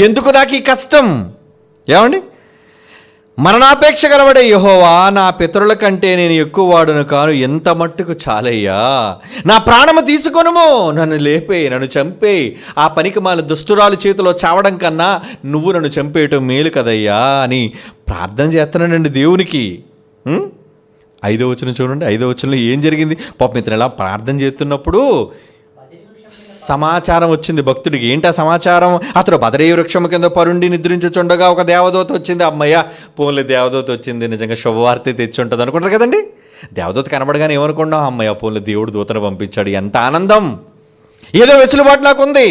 ఎందుకు నాకు ఈ కష్టం? ఏమండి, మరణాపేక్ష గలవాడే యెహోవా, నా పితరుల కంటే నేను ఎక్కువ వాడును కాను, ఎంత మట్టుకు చాలయ్యా. నా ప్రాణము తీసుకొనుము, నన్ను లేపే, నన్ను చంపేయి. ఆ పనికి మాల దుష్టురాలు చేతిలో చావడం కన్నా నువ్వు నన్ను చంపేయటం మేలు కదయ్యా అని ప్రార్థన చేస్తున్నానండి దేవునికి. 5వ వచనం చూడండి. 5వ వచనంలో ఏం జరిగింది? పాపం ఇతను ఎలా ప్రార్థన చేస్తున్నప్పుడు సమాచారం వచ్చింది భక్తుడికి. ఏంటి ఆ సమాచారం? అతడు బదరీ వృక్షము కింద పరుండి నిద్రించుచుండగా ఒక దేవదూత వచ్చింది. అమ్మయ్య, పోన్లే దేవదూత వచ్చింది, నిజంగా శుభవార్త తెచ్చి ఉంటుంది అనుకుంటారు కదండి. దేవదూత కనబడగానే ఏమనుకున్నాం? అమ్మయ్య, పోన్లే దేవుడు దూతను పంపించాడు, ఎంత ఆనందం. ఏదో వెసులుబాటు నాకు ఉంది.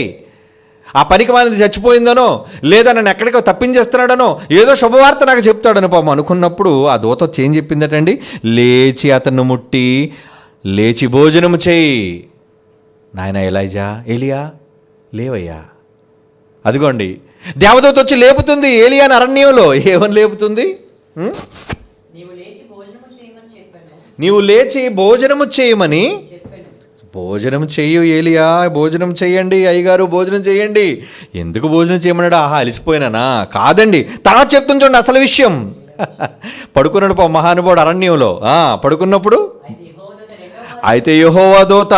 ఆ పనికి మానేది చచ్చిపోయిందనో, లేదా నన్ను ఎక్కడికో తప్పించేస్తున్నాడనో, ఏదో శుభవార్త నాకు చెప్తాడని పాపం అనుకున్నప్పుడు ఆ దూత వచ్చి ఏం చెప్పిందటండి? లేచి అతన్ని ముట్టి, లేచి భోజనము చేయి. నాయన ఏలియా లేవయ్యా. అదిగోండి, దేవదూత వచ్చి లేపుతుంది ఏలియాని అరణ్యంలో. ఏమని లేపుతుంది? నీవు లేచి భోజనము చేయమని. భోజనం చెయ్యు ఏలియా, భోజనం చెయ్యండి అయ్యగారు, భోజనం చేయండి. ఎందుకు భోజనం చేయమన్నాడు? ఆహా, అలిసిపోయినానా? కాదండి, తర్వాత చెప్తుంది చూడండి అసలు విషయం. పడుకున్నాడు మహానుభావుడు అరణ్యంలో. పడుకున్నప్పుడు అయితే యెహోవా దూత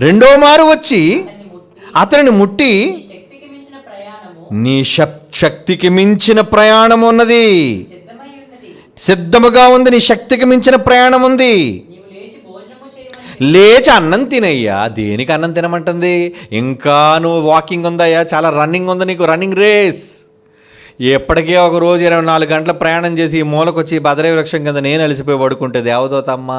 రెండో మారు వచ్చి అతనిని ముట్టి, నీ శక్తికి మించిన ప్రయాణం ఉన్నది, సిద్ధముగా ఉంది, నీ శక్తికి మించిన ప్రయాణం ఉంది, లేచి అన్నం తినయ్యా. దేనికి అన్నం తినమంటుంది? ఇంకా నువ్వు వాకింగ్ ఉందయ్యా, చాలా రన్నింగ్ ఉంది నీకు, రన్నింగ్ రేస్. ఎప్పటికే ఒక రోజు 24 గంటల ప్రయాణం చేసి ఈ మూలకొచ్చి బదరీ వృక్షం కింద నేను అలసిపోయి పడుకుంటే దేవదూత అమ్మ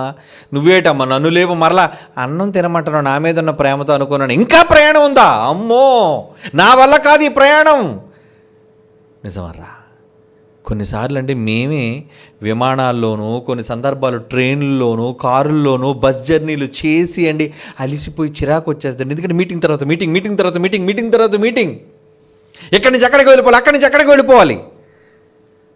నువ్వేటమ్మా నన్ను లేపు మరలా అన్నం తినమంటున్నావు, నా మీద ఉన్న ప్రేమతో అనుకున్నాను. ఇంకా ప్రయాణం ఉందా? అమ్మో, నా వల్ల కాదు ఈ ప్రయాణం. నిజమర్రా, కొన్నిసార్లు అంటే మేమే విమానాల్లోనూ, కొన్ని సందర్భాలు ట్రైన్లోనూ, కారుల్లోనూ బస్ జర్నీలు చేసి అండి అలిసిపోయి చిరాకు వచ్చేస్తుంది. ఎందుకంటే మీటింగ్ తర్వాత మీటింగ్, ఎక్కడి నుంచి ఎక్కడికి వెళ్ళిపోవాలి, అక్కడి నుంచి ఎక్కడికి వెళ్ళిపోవాలి.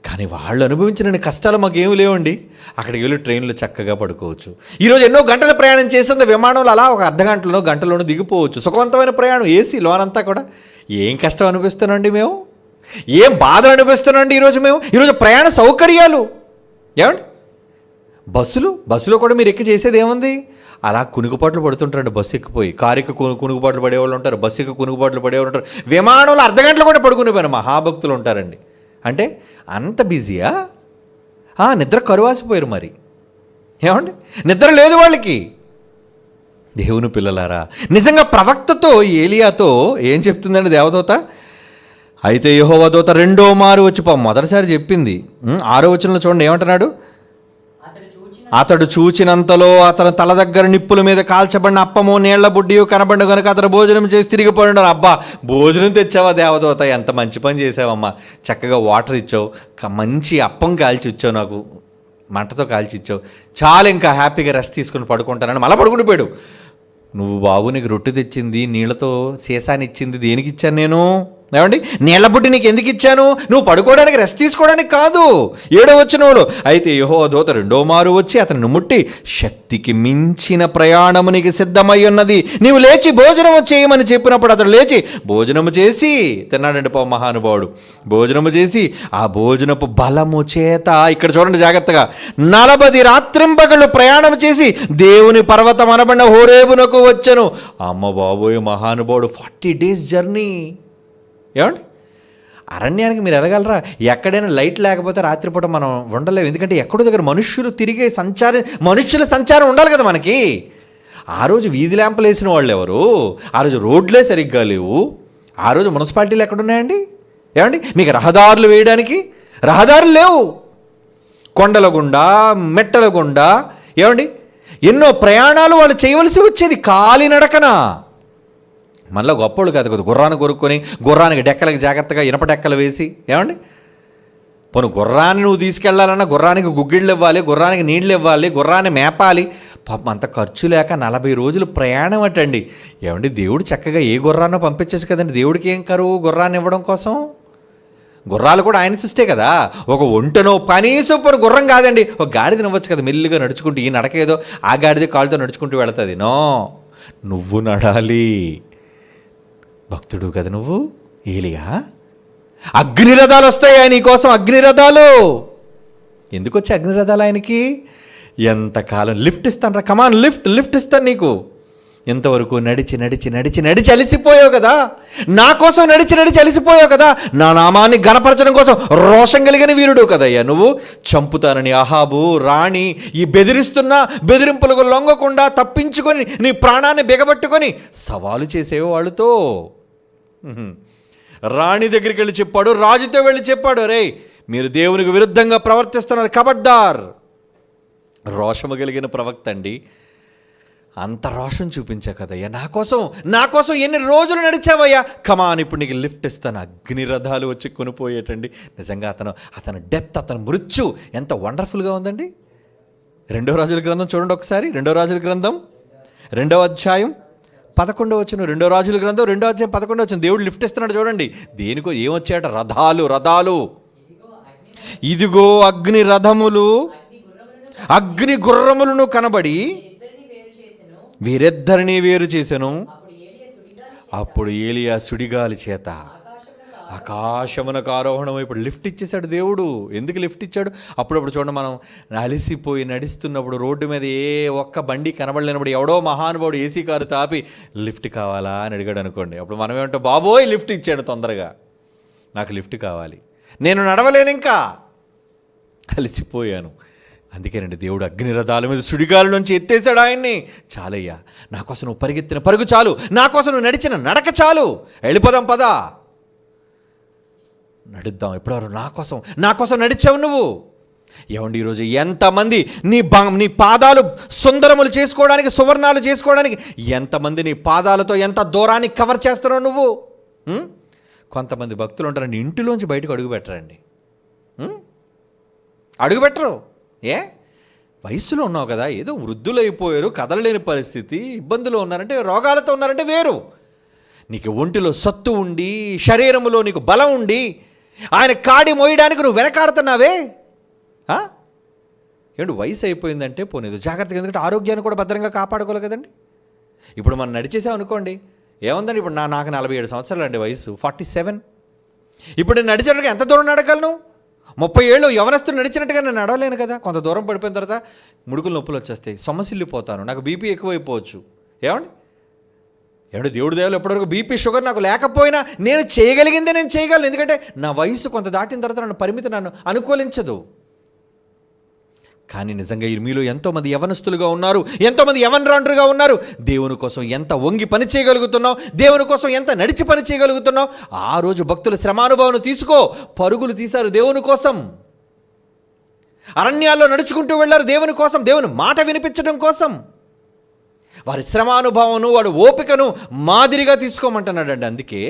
కానీ వాళ్ళు అనుభవించిన కష్టాలు మాకేమి లేవండి. అక్కడికి వెళ్ళి ట్రైన్లో చక్కగా పడుకోవచ్చు. ఈరోజు ఎన్నో గంటల ప్రయాణం చేసింది విమానంలో, అలా ఒక అర్ధ గంటలోనూ దిగిపోవచ్చు. సుఖవంతమైన ప్రయాణం, ఏసీ లోనంతా కూడా. ఏం కష్టం అనిపిస్తున్నాండి మేము, ఏం బాధలు అనిపిస్తున్నాండి ఈరోజు ప్రయాణ సౌకర్యాలు. ఏమండి, బస్సులో కూడా మీరు ఎక్కి చేసేది ఏముంది? అలా కునుకుపాట్లు పడుతుంటారండి. బస్సు ఎక్కిపోయి కారు ఎక్కి కునుకుపాట్లు పడేవాళ్ళు ఉంటారు, బస్సు ఎక్కి కునుకుపాట్లు పడేవాళ్ళు ఉంటారు. విమానంలో అర్ధ గంటలు కూడా పడుకుని పోయిన మహాభక్తులు ఉంటారండి. అంటే అంత బిజీయా? నిద్ర కరువాసిపోయారు మరి. ఏమండి, నిద్ర లేదు వాళ్ళకి. దేవుని పిల్లలారా, నిజంగా ప్రవక్తతో ఏలియాతో ఏం చెప్తుందండి దేవదూత? అయితే యెహోవా దూత రెండో మారు వచ్చి మొదటిసారి చెప్పింది 6వ వచనంలో చూడండి ఏమంటున్నాడు? అతడు చూచినంతలో అతని తల దగ్గర నిప్పుల మీద కాల్చబడిన అప్పము నీళ్ల బుడ్డియు కనబడిన కనుక అతడు భోజనం చేసి తిరిగి పడినాడు. అబ్బా, భోజనం తెచ్చావా దేవదూత, ఎంత మంచి పని చేసావమ్మా, చక్కగా వాటర్ ఇచ్చావు, మంచి అప్పం కాల్చి ఇచ్చావు, నాకు మంటతో కాల్చి ఇచ్చావు, చాలు ఇంకా హ్యాపీగా రెస్ట్ తీసుకుని పడుకుంటానని మళ్ళీ పడుకుని పోయాడు. నువ్వు బాబు నీకు రొట్టె తెచ్చింది, నీళ్లతో సీసాని ఇచ్చింది, దేనికి ఇచ్చాను నేను? ఏమండి, నీళ్ల బుడ్డి నీకు ఎందుకు ఇచ్చాను? నువ్వు పడుకోవడానికి, రెస్ట్ తీసుకోవడానికి కాదు. 7వ వచనంలో అయితే యెహోవా దూత రెండో మారు వచ్చి అతనిని ముట్టి, శక్తికి మించిన ప్రయాణము నీకు సిద్ధమై ఉన్నది, నీవు లేచి భోజనము చేయమని చెప్పినప్పుడు అతడు లేచి భోజనము చేసి తిన్నాడండి మహానుభావుడు. భోజనము చేసి ఆ భోజనపు బలము చేత, ఇక్కడ చూడండి జాగ్రత్తగా, 40 రాత్రింబగళ్ళు ప్రయాణం చేసి దేవుని పర్వతం అనబడిన హోరేబునకు వచ్చెను. అమ్మ బాబోయ్, మహానుభావుడు 40 days జర్నీ. ఏమండి, అరణ్యానికి మీరు వెళ్ళగలరా? ఎక్కడైనా లైట్ లేకపోతే రాత్రిపూట మనం ఉండలేము. ఎందుకంటే ఎక్కడో దగ్గర మనుష్యుల సంచారం ఉండాలి కదా మనకి. ఆ రోజు వీధి ల్యాంపులు వేసిన వాళ్ళు ఎవరు? ఆ రోజు రోడ్లే సరిగ్గా లేవు. ఆ రోజు మున్సిపాలిటీలు ఎక్కడున్నాయండి? ఏమండి, మీకు రహదారులు వేయడానికి రహదారులు లేవు. కొండల గుండా, మెట్టల గుండా, ఏమండి, ఎన్నో ప్రయాణాలు వాళ్ళు చేయవలసి వచ్చేది కాలినడకన. మళ్ళీ గొప్పోళ్ళు కాదు కదా, గుర్రాన్ని కొనుక్కొని గుర్రానికి డెక్కలకి జాగ్రత్తగా ఇనప డెక్కలు వేసి, ఏమండి, పోను గుర్రాన్ని నువ్వు తీసుకెళ్లాలన్నా గుర్రానికి గుగ్గిళ్ళు ఇవ్వాలి, గుర్రానికి నీళ్ళు ఇవ్వాలి, గుర్రాన్ని మేపాలి. పాపం అంత ఖర్చు లేక 40 రోజులు ప్రయాణం అటండి. ఏమండి, దేవుడు చక్కగా ఏ గుర్రాన్నో పంపించచ్చు కదండి. దేవుడికి ఏం కరువు గుర్రాన్ని ఇవ్వడం కోసం? గుర్రాలు కూడా ఆయన సృష్టే కదా. ఒక ఒంటనో కనీసం గుర్రం కాదండి, ఒక గాడిద నవ్వచ్చు కదా మెల్లిగా నడుచుకుంటూ. ఈ నడకేదో ఆ గాడిద కాళ్ళతో నడుచుకుంటూ వెళుతుంది. నో, నువ్వు నడాలి. భక్తుడు కదా నువ్వు, ఏలియా, అగ్నిరథాలు వస్తాయా నీకోసం? అగ్నిరథాలు ఎందుకు వచ్చాయి? అగ్నిరథాలు ఆయనకి ఎంతకాలం లిఫ్ట్ ఇస్తాను రా, కమాన్ లిఫ్ట్ ఇస్తాను నీకు. ఎంతవరకు నడిచి అలిసిపోయావు కదా, నా కోసం నడిచి అలిసిపోయావు కదా, నా నామాన్ని ఘనపరచడం కోసం రోషం కలిగిన వీరుడు కదయ్యా నువ్వు. చంపుతానని అహాబు రాణి ఈ బెదిరింపులకు లొంగకుండా తప్పించుకొని నీ ప్రాణాన్ని బిగబట్టుకొని సవాలు చేసేవి వాళ్ళతో. రాణి దగ్గరికి వెళ్ళి చెప్పాడు, రాజుతో వెళ్ళి చెప్పాడు, రే మీరు దేవునికి విరుద్ధంగా ప్రవర్తిస్తున్నారు, కబడ్దార్. రోషము కలిగిన ప్రవక్త అండి. అంత రోషం చూపించా కదయ్యా, నా కోసం ఎన్ని రోజులు నడిచావయ్యా, కమాన్ ఇప్పుడు నీకు లిఫ్ట్ ఇస్తాను. అగ్నిరథాలు వచ్చి కొనిపోయేటండి. నిజంగా అతను డెత్, అతను మృత్యు ఎంత వండర్ఫుల్గా ఉందండి. 2 రాజుల గ్రంథం చూడండి ఒకసారి. 2 రాజుల గ్రంథం 2వ అధ్యాయం 11వ వచనం. 2 రాజుల గ్రంథం 2వ అధ్యాయం 11వ వచనం. దేవుడు లిఫ్ట్ ఇస్తున్నాడు చూడండి. దేనికో ఏమొచ్చాయట? రథాలు. ఇదిగో అగ్ని రథములు, అగ్ని గుర్రములను కనబడి వీరిద్దరిని వేరు చేసెను. అప్పుడు ఏలియా సుడిగాలి చేత ఆకాశమునకు ఆరోహణం. ఇప్పుడు లిఫ్ట్ ఇచ్చేశాడు దేవుడు. ఎందుకు లిఫ్ట్ ఇచ్చాడు? అప్పుడప్పుడు చూడండి, మనం అలిసిపోయి నడుస్తున్నప్పుడు రోడ్డు మీద ఏ ఒక్క బండి కనబడలేనప్పుడు ఎవడో మహానుభావుడు ఏసీ కారు తాపి లిఫ్ట్ కావాలా అని అడిగాడు అనుకోండి. అప్పుడు మనం ఏమంటాం? బాబోయ్ లిఫ్ట్ ఇచ్చాడు తొందరగా, నాకు లిఫ్ట్ కావాలి, నేను నడవలేను, ఇంకా అలిసిపోయాను. అందుకేనండి దేవుడు అగ్నిరథాల మీద సుడిగాల నుంచి ఎత్తేసాడు ఆయన్ని. చాలయ్యా, నా కోసం నువ్వు పరిగెత్తిన పరుగు చాలు, నా కోసం నువ్వు నడిచిన నడక చాలు, వెళ్ళిపోదాం పదా, నడుద్దాం. ఎప్పుడెవరు నా కోసం నడిచావు నువ్వు. ఏమండి ఈరోజు ఎంతమంది నీ పాదాలు సుందరములు చేసుకోవడానికి, సువర్ణాలు చేసుకోవడానికి ఎంతమంది నీ పాదాలతో ఎంత దూరాన్ని కవర్ చేస్తున్నావు నువ్వు. కొంతమంది భక్తులు ఉంటారండి, ఇంటిలోంచి బయటకు అడుగు పెట్టరండి. అడుగు పెట్టరు. వయస్సులో ఉన్నావు కదా, ఏదో వృద్ధులైపోయారు, కదలలేని పరిస్థితి, ఇబ్బందులు ఉన్నారంటే, రోగాలతో ఉన్నారంటే వేరు. నీకు ఒంటిలో సత్తు ఉండి, శరీరంలో నీకు బలం ఉండి, ఆయన కాడి మోయడానికి నువ్వు వెనకాడుతున్నావే. ఏమిటి వయసు అయిపోయిందంటే పోనేది జాగ్రత్తగా, ఎందుకంటే ఆరోగ్యాన్ని కూడా భద్రంగా కాపాడుకోవాలి కదండి. ఇప్పుడు మనం నడిచేసాం అనుకోండి, ఏముందండి, ఇప్పుడు నాకు 47 సంవత్సరాలు అండి వయసు, 47. ఇప్పుడు నేను నడిచేటట్టుగా ఎంత దూరం నడగలను? 30 ఏళ్ళు యవనస్తులు నడిచినట్టుగా నేను నడవలేను కదా. కొంత దూరం పడిపోయిన తర్వాత ముడుకులు నొప్పులు వచ్చేస్తాయి, సొమ్మసిల్లిపోతాను, నాకు బీపీ ఎక్కువైపోవచ్చు. ఏమండి దేవుడి దేవులు ఎప్పటివరకు బీపీ షుగర్ నాకు లేకపోయినా నేను చేయగలిగిందే నేను చేయగలను. ఎందుకంటే నా వయసు కొంత దాటిన తర్వాత నన్ను అనుకూలించదు. కానీ నిజంగా మీలో ఎంతోమంది యవనస్తులుగా ఉన్నారు, ఎంతోమంది యవనరాండ్రుగా ఉన్నారు. దేవుని కోసం ఎంత వంగి పని చేయగలుగుతున్నావు, దేవుని కోసం ఎంత నడిచి పని చేయగలుగుతున్నావు. ఆ రోజు భక్తుల శ్రమానుభవం తీసుకో. పరుగులు తీశారు దేవుని కోసం, అరణ్యాల్లో నడుచుకుంటూ వెళ్ళారు దేవుని కోసం, దేవుని మాట వినిపించడం కోసం. వారి శ్రమానుభవం, వాడు ఓపికను మాదిరిగా తీసుకోమంటున్నాడండి. అందుకే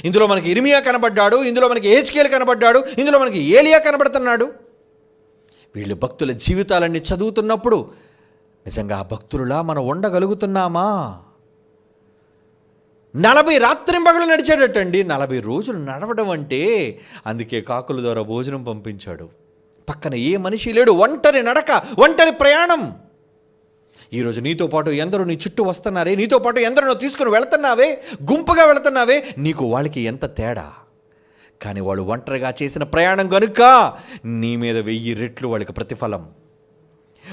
ఇందులో మనకి ఇర్మియా కనబడ్డాడు, ఇందులో మనకి హెజ్కేలు కనబడ్డాడు, ఇందులో మనకి ఏలియా కనబడుతున్నాడు. వీళ్ళు భక్తుల జీవితాలన్నీ చదువుతున్నప్పుడు నిజంగా ఆ భక్తులులా మనం ఉండగలుగుతున్నామా? 40 రాత్రింబగళ్ళు నడిచాడటండి. 40 రోజులు నడవడం అంటే, అందుకే కాకుల ద్వారా భోజనం పంపించాడు. పక్కన ఏ మనిషి లేడు, ఒంటరి నడక, ఒంటరి ప్రయాణం. ఈరోజు నీతో పాటు ఎందరో నీ చుట్టూ వస్తున్నారే, నీతో పాటు ఎందరో నువ్వు తీసుకుని వెళుతున్నావే, గుంపుగా వెళుతున్నావే, నీకు వాళ్ళకి ఎంత తేడా. కానీ వాళ్ళు ఒంటరిగా చేసిన ప్రయాణం కనుక నీ మీద 1000 రెట్లు వాళ్ళకి ప్రతిఫలం.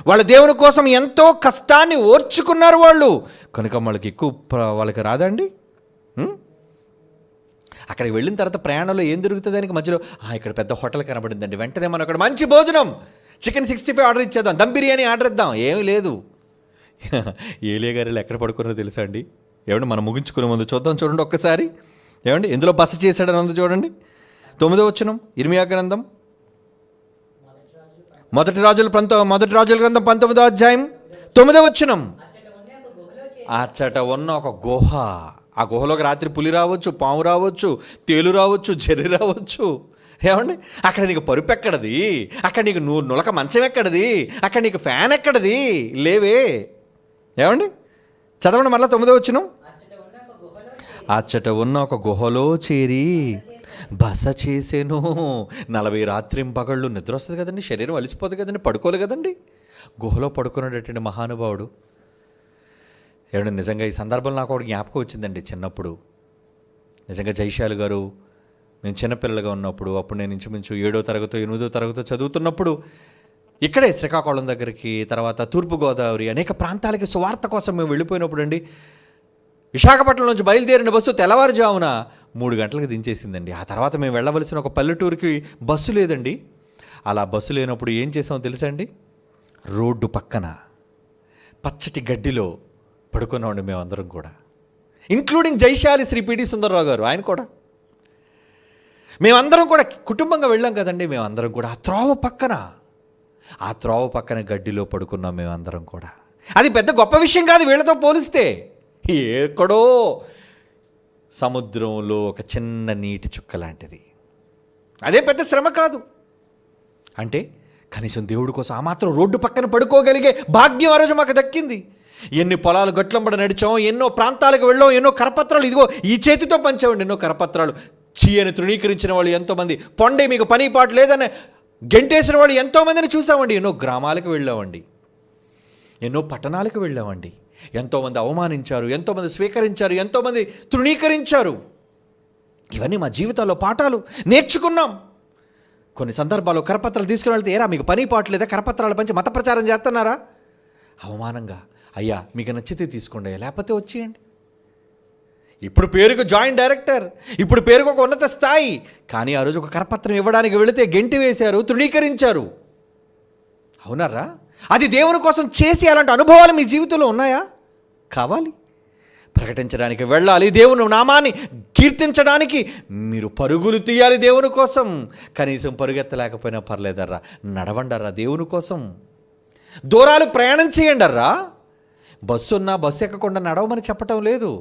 వాళ్ళ దేవుని కోసం ఎంతో కష్టాన్ని ఓర్చుకున్నారు వాళ్ళు కనుక వాళ్ళకి రాదండి. అక్కడికి వెళ్ళిన తర్వాత ప్రయాణంలో ఏం దొరుకుతుంది? దానికి మధ్యలో ఇక్కడ పెద్ద హోటల్ కనబడిందండి, వెంటనే మనం అక్కడ మంచి భోజనం, చికెన్ 65 ఆర్డర్ ఇచ్చేద్దాం, దమ్ బిర్యానీ ఆర్డర్ ఇద్దాం. ఏమీ లేదు. ఏలియా గారు ఎక్కడ పడుకున్నారో తెలుసా అండి? ఏమండి మనం ముగించుకునే ముందు చూడండి ఒక్కసారి. ఏమండి ఎందులో బస చేశాడని ఉంది చూడండి. 9వ వచనం ఇర్మియా గ్రంథం, మొదటి రాజుల గ్రంథం 19వ అధ్యాయం 9వ వచనం. అచ్చట ఉన్న ఒక గుహ, ఆ గుహలోకి రాత్రి పులి రావచ్చు, పాము రావచ్చు, తేలు రావచ్చు, జర్రి రావచ్చు. ఏమండి అక్కడ నీకు పరుపు ఎక్కడది? అక్కడ నీకు నులక మంచం ఎక్కడది? అక్కడ నీకు ఫ్యాన్ ఎక్కడది? లేవే. ఏమండి చదవండి మళ్ళీ 9వ వచనం. అచ్చట ఉన్న ఒక గుహలో చేరి బస చేసేను. 40 రాత్రింపగళ్ళు నిద్ర వస్తుంది కదండి, శరీరం అలిసిపోదు కదండి, పడుకోలేదు కదండి. గుహలో పడుకునేటటువంటి మహానుభావుడు. ఏమంటే నిజంగా ఈ సందర్భంలో నాకు ఒకటి జ్ఞాపకం వచ్చిందండి. చిన్నప్పుడు నిజంగా జైశాలి గారు, మేము చిన్నపిల్లలుగా ఉన్నప్పుడు, అప్పుడు నేను ఇంచుమించు 7వ తరగతో 8వ తరగతో చదువుతున్నప్పుడు ఇక్కడే శ్రీకాకుళం దగ్గరికి, తర్వాత తూర్పుగోదావరి అనేక ప్రాంతాలకి సువార్త కోసం మేము వెళ్ళిపోయినప్పుడు అండి, విశాఖపట్నం నుంచి బయలుదేరిన బస్సు తెల్లవారుజామున 3 గంటలకు దించేసిందండి. ఆ తర్వాత మేము వెళ్ళవలసిన ఒక పల్లెటూరికి బస్సు లేదండి. అలా బస్సు లేనప్పుడు ఏం చేసామో తెలుసా అండి? రోడ్డు పక్కన పచ్చటి గడ్డిలో పడుకున్నామండి మేమందరం కూడా, ఇంక్లూడింగ్ జైశాలి శ్రీ పిడి సుందరరావు గారు, ఆయన కూడా. మేమందరం కూడా కుటుంబంగా వెళ్ళాం కదండి. మేమందరం కూడా ఆ త్రోవ పక్కన గడ్డిలో పడుకున్నాం మేమందరం కూడా. అది పెద్ద గొప్ప విషయం కాదు వీళ్ళతో పోలిస్తే. ఎక్కడో సముద్రంలో ఒక చిన్న నీటి చుక్క లాంటిది, అదే పెద్ద శ్రమ కాదు. అంటే కనీసం దేవుడి కోసం ఆ మాత్రం రోడ్డు పక్కన పడుకోగలిగే భాగ్యం ఆ రోజు మాకు దక్కింది. ఎన్ని పొలాలు గట్లంబడ నడిచాం, ఎన్నో ప్రాంతాలకు వెళ్ళాం, ఎన్నో కరపత్రాలు ఇదిగో ఈ చేతితో పంచామండి. ఎన్నో కరపత్రాలు చీయని తృణీకరించిన వాళ్ళు ఎంతోమంది, పొండే మీకు పని పాటు లేదని గెంటేసిన వాళ్ళు ఎంతోమందిని చూసామండి. ఎన్నో గ్రామాలకు వెళ్ళామండి, ఎన్నో పట్టణాలకు వెళ్ళామండి. ఎంతోమంది అవమానించారు, ఎంతోమంది స్వీకరించారు, ఎంతోమంది తృణీకరించారు. ఇవన్నీ మా జీవితాల్లో పాఠాలు నేర్చుకున్నాం. కొన్ని సందర్భాల్లో కరపత్రాలు తీసుకుని వెళ్తే, ఏరా మీకు పని పాటు లేదా, కరపత్రాలు పంచి మత ప్రచారం చేస్తున్నారా? అవమానంగా, అయ్యా మీకు నచ్చితే తీసుకోండి, లేకపోతే వచ్చేయండి. ఇప్పుడు పేరుకు జాయింట్ డైరెక్టర్, ఇప్పుడు పేరుకు ఒక ఉన్నత స్థాయి, కానీ ఆ రోజు ఒక కరపత్రం ఇవ్వడానికి వెళితే గెంటి వేశారు, తృణీకరించారు. అవునారా? అది దేవుని కోసం చేసి అలాంటి అనుభవాలు మీ జీవితంలో ఉన్నాయా? కావాలి. ప్రకటించడానికి వెళ్ళాలి, దేవుని నామాన్ని కీర్తించడానికి మీరు పరుగులు తీయాలి దేవుని కోసం. కనీసం పరుగెత్తలేకపోయినా పర్లేదర్రా, నడవండర్రా దేవుని కోసం. దూరాలు ప్రయాణం చేయండర్రా. బస్సు ఉన్నా బస్సు ఎక్కకుండా నడవమని చెప్పటం లేదు.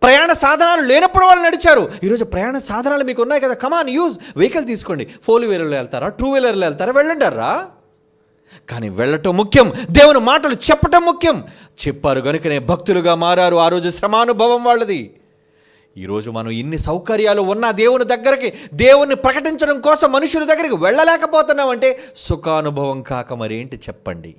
ప్రయాణ సాధనాలు లేనప్పుడు వాళ్ళు నడిచారు. ఈరోజు ప్రయాణ సాధనాలు మీకు ఉన్నాయి కదా, కమాన్ యూజ్ వెహికల్ తీసుకోండి. 4 వీలర్లో వెళ్తారా, 2 వీలర్లో వెళ్తారా, వెళ్ళండర్రా. కానీ వెళ్ళటం ముఖ్యం, దేవుని మాటలు చెప్పటం ముఖ్యం. చెప్పారు కనుకనే భక్తులుగా మారారు. ఆ రోజు శ్రమానుభవం వాళ్ళది. ఈరోజు మనం ఇన్ని సౌకర్యాలు ఉన్న దేవుని దగ్గరికి, దేవుణ్ణి ప్రకటించడం కోసం మనుషుల దగ్గరికి వెళ్ళలేకపోతున్నామంటే సుఖానుభవం కాక మరేంటి చెప్పండి.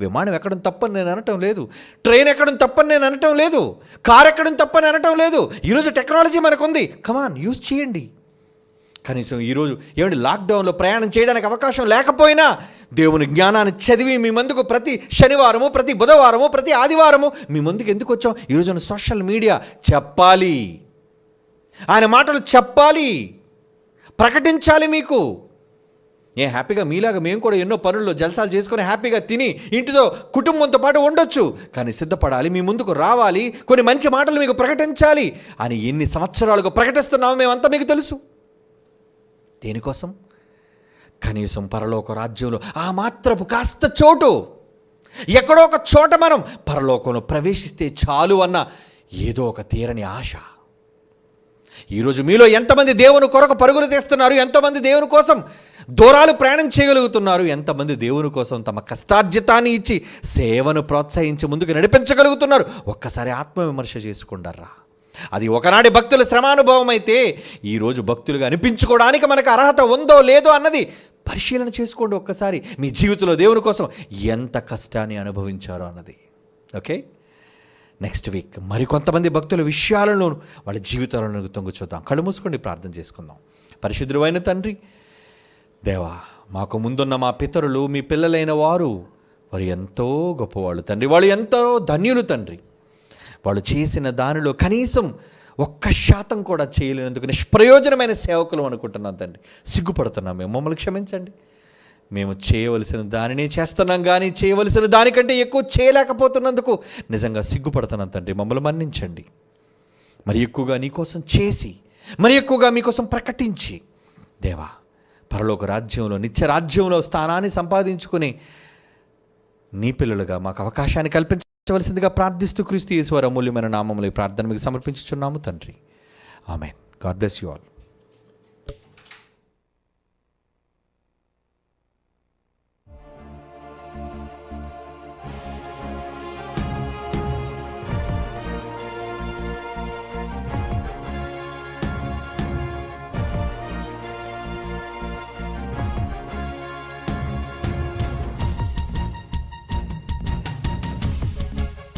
విమానం ఎక్కడం తప్పని నేను అనటం లేదు, ట్రైన్ ఎక్కడం తప్పని నేను అనటం లేదు, కార్ ఎక్కడం తప్పని అనటం లేదు. ఈరోజు టెక్నాలజీ మనకుంది, కమాన్ యూజ్ చేయండి. కనీసం ఈరోజు ఏమండి, లాక్డౌన్లో ప్రయాణం చేయడానికి అవకాశం లేకపోయినా దేవుని జ్ఞానాన్ని చదివి మీ ముందుకు ప్రతి శనివారము, ప్రతి బుధవారము, ప్రతి ఆదివారము మీ ముందుకు ఎందుకు వచ్చాం? ఈరోజు సోషల్ మీడియా చెప్పాలి, ఆయన మాటలు చెప్పాలి, ప్రకటించాలి మీకు. హ్యాపీగా మీలాగా మేము కూడా ఎన్నో పనుల్లో జల్సాలు చేసుకొని హ్యాపీగా తిని ఇంటితో కుటుంబంతో పాటు ఉండొచ్చు. కానీ సిద్ధపడాలి, మీ ముందుకు రావాలి, కొన్ని మంచి మాటలు మీకు ప్రకటించాలి అని ఎన్ని సంవత్సరాలుగా ప్రకటిస్తున్నామో మేమంతా మీకు తెలుసు. దేనికోసం? కనీసం పరలోక రాజ్యంలో ఆ మాత్రపు కాస్త చోటు, ఎక్కడో ఒక చోట మనం పరలోకంలో ప్రవేశిస్తే చాలు అన్న ఏదో ఒక తీరని ఆశ. ఈరోజు మీలో ఎంతమంది దేవుని కొరకు పరుగులు తీస్తున్నారు? ఎంతోమంది దేవుని కోసం దూరాలు ప్రయాణం చేయగలుగుతున్నారు? ఎంతమంది దేవుని కోసం తమ కష్టార్జితాన్ని ఇచ్చి సేవను ప్రోత్సహించి ముందుకు నడిపించగలుగుతున్నారు? ఒక్కసారి ఆత్మవిమర్శ చేసుకుంటారా? అది ఒకనాటి భక్తుల శ్రమానుభవం అయితే ఈరోజు భక్తులుగా అనిపించుకోవడానికి మనకు అర్హత ఉందో లేదో అన్నది పరిశీలన చేసుకోండి ఒక్కసారి. మీ జీవితంలో దేవుని కోసం ఎంత కష్టాన్ని అనుభవించారో అన్నది. ఓకే, నెక్స్ట్ వీక్ మరికొంతమంది భక్తుల విషయాలను, వాళ్ళ జీవితాలను తొంగి చూద్దాం. కళ్ళు మూసుకోండి, ప్రార్థన చేసుకుందాం. పరిశుద్ధుడైన తండ్రి, దేవా, మాకు ముందున్న మా పితరులు, మీ పిల్లలైన వారు ఎంతో గొప్పవాళ్ళు తండ్రి. వాళ్ళు ఎంతో ధన్యులు తండ్రి. వాళ్ళు చేసిన దానిలో కనీసం 1% కూడా చేయలేనందుకు నిష్ప్రయోజనమైన సేవకులు అనుకుంటున్నాం తండ్రి. సిగ్గుపడుతున్నాం మేము, మమ్మల్ని క్షమించండి. మేము చేయవలసిన దానినే చేస్తున్నాం, కానీ చేయవలసిన దానికంటే ఎక్కువ చేయలేకపోతున్నందుకు నిజంగా సిగ్గుపడుతున్నాం తండ్రి. మమ్మల్ని మన్నించండి. మరి ఎక్కువగా నీకోసం చేసి, మరి ఎక్కువగా మీకోసం ప్రకటించి, దేవా, పరలోక రాజ్యంలో, నిత్య రాజ్యంలో స్థానాన్ని సంపాదించుకుని నీ పిల్లలుగా మాకు అవకాశాన్ని కల్పించవలసిందిగా ప్రార్థిస్తూ క్రీస్తు యేసు వారి అమూల్యమైన నామములో ఈ ప్రార్థన మీకు సమర్పించుచున్నాము తండ్రి. ఆమేన్. God bless you all.